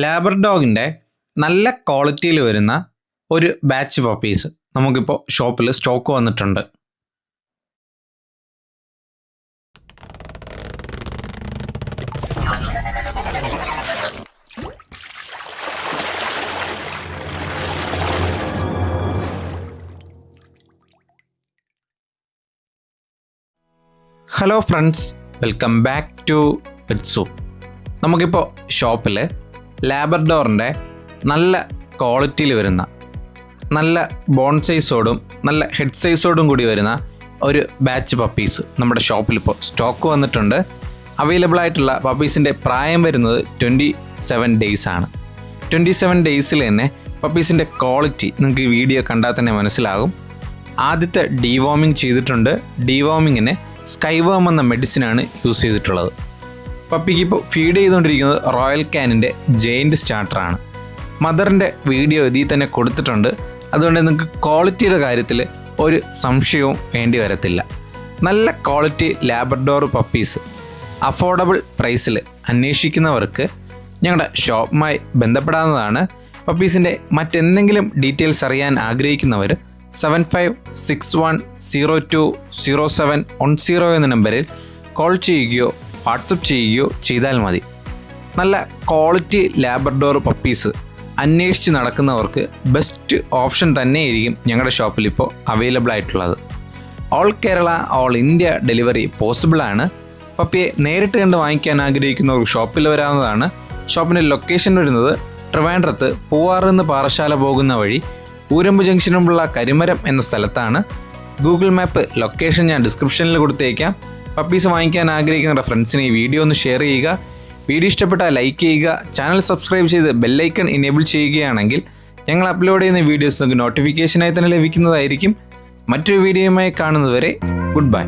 ലാബ്രഡോഗിൻ്റെ നല്ല ക്വാളിറ്റിയിൽ വരുന്ന ഒരു ബാച്ച് പപ്പീസ് നമുക്കിപ്പോൾ ഷോപ്പിൽ സ്റ്റോക്ക് വന്നിട്ടുണ്ട്. Hello friends, welcome back to pets. നമുക്കിപ്പോൾ ഷോപ്പിൽ ലാബ്രഡോറിൻ്റെ നല്ല ക്വാളിറ്റിയിൽ വരുന്ന നല്ല ബോൺ സൈസോടും നല്ല ഹെഡ് സൈസോടും കൂടി വരുന്ന ഒരു ബാച്ച് പപ്പീസ് നമ്മുടെ ഷോപ്പിലിപ്പോൾ സ്റ്റോക്ക് വന്നിട്ടുണ്ട്. അവൈലബിൾ ആയിട്ടുള്ള പപ്പീസിൻ്റെ പ്രായം വരുന്നത് 27 ഡേയ്സ് ആണ്. 27 ഡേയ്സിൽ തന്നെ പപ്പീസിൻ്റെ ക്വാളിറ്റി നിങ്ങൾക്ക് ഈ വീഡിയോ കണ്ടാൽ തന്നെ മനസ്സിലാകും. ആദ്യത്തെ ഡീവോമിങ് ചെയ്തിട്ടുണ്ട്. ഡീവോമിങ്ങിന് സ്കൈവേം എന്ന മെഡിസിനാണ് യൂസ് ചെയ്തിട്ടുള്ളത്. പപ്പിക്ക് ഇപ്പോൾ ഫീഡ് ചെയ്തുകൊണ്ടിരിക്കുന്നത് റോയൽ കാനിൻ്റെ ജെയിൻറ്റ് സ്റ്റാർട്ടറാണ്. മദറിൻ്റെ വീഡിയോ ഇതിൽ തന്നെ കൊടുത്തിട്ടുണ്ട്. അതുകൊണ്ട് നിങ്ങൾക്ക് ക്വാളിറ്റിയുടെ കാര്യത്തിൽ ഒരു സംശയവും വേണ്ടി വരത്തില്ല. നല്ല ക്വാളിറ്റി ലാബ്രഡോർ പപ്പീസ് അഫോർഡബിൾ പ്രൈസിൽ അന്വേഷിക്കുന്നവർക്ക് ഞങ്ങളുടെ ഷോപ്പുമായി ബന്ധപ്പെടാവുന്നതാണ്. പപ്പീസിൻ്റെ മറ്റെന്തെങ്കിലും ഡീറ്റെയിൽസ് അറിയാൻ ആഗ്രഹിക്കുന്നവർ 7561020710 എന്ന നമ്പറിൽ കോൾ ചെയ്യുകയോ വാട്സപ്പ് ചെയ്യുകയോ ചെയ്താൽ മതി. നല്ല ക്വാളിറ്റി ലാബ്രഡോർ പപ്പീസ് അന്വേഷിച്ച് നടക്കുന്നവർക്ക് ബെസ്റ്റ് ഓപ്ഷൻ തന്നെയായിരിക്കും ഞങ്ങളുടെ ഷോപ്പിൽ ഇപ്പോൾ അവൈലബിൾ ആയിട്ടുള്ളത്. All Kerala all India delivery പോസിബിളാണ്. പപ്പിയെ നേരിട്ട് കണ്ട് വാങ്ങിക്കാൻ ആഗ്രഹിക്കുന്നവർക്ക് ഷോപ്പിൽ വരാവുന്നതാണ്. ഷോപ്പിൻ്റെ ലൊക്കേഷൻ വരുന്നത് ട്രിവാൻഡ്രത്ത് പൂവാറിന്ന് പാറശാല പോകുന്ന വഴി ഊരമ്പ് ജംഗ്ഷനുമുള്ള കരിമരം എന്ന സ്ഥലത്താണ്. ഗൂഗിൾ മാപ്പ് ലൊക്കേഷൻ ഞാൻ ഡിസ്ക്രിപ്ഷനിൽ കൊടുത്തേക്കാം. പപ്പീസ് വാങ്ങിക്കാൻ ആഗ്രഹിക്കുന്ന ഫ്രണ്ട്സിന് ഈ വീഡിയോ ഒന്ന് ഷെയർ ചെയ്യുക. വീഡിയോ ഇഷ്ടപ്പെട്ടാൽ ലൈക്ക് ചെയ്യുക. ചാനൽ സബ്സ്ക്രൈബ് ചെയ്ത് ബെല്ലൈക്കൺ ഇനേബിൾ ചെയ്യുകയാണെങ്കിൽ ഞങ്ങൾ അപ്ലോഡ് ചെയ്യുന്ന വീഡിയോസ് നിങ്ങൾക്ക് നോട്ടിഫിക്കേഷനായി തന്നെ ലഭിക്കുന്നതായിരിക്കും. മറ്റൊരു വീഡിയോയുമായി കാണുന്നതുവരെ ഗുഡ് ബൈ.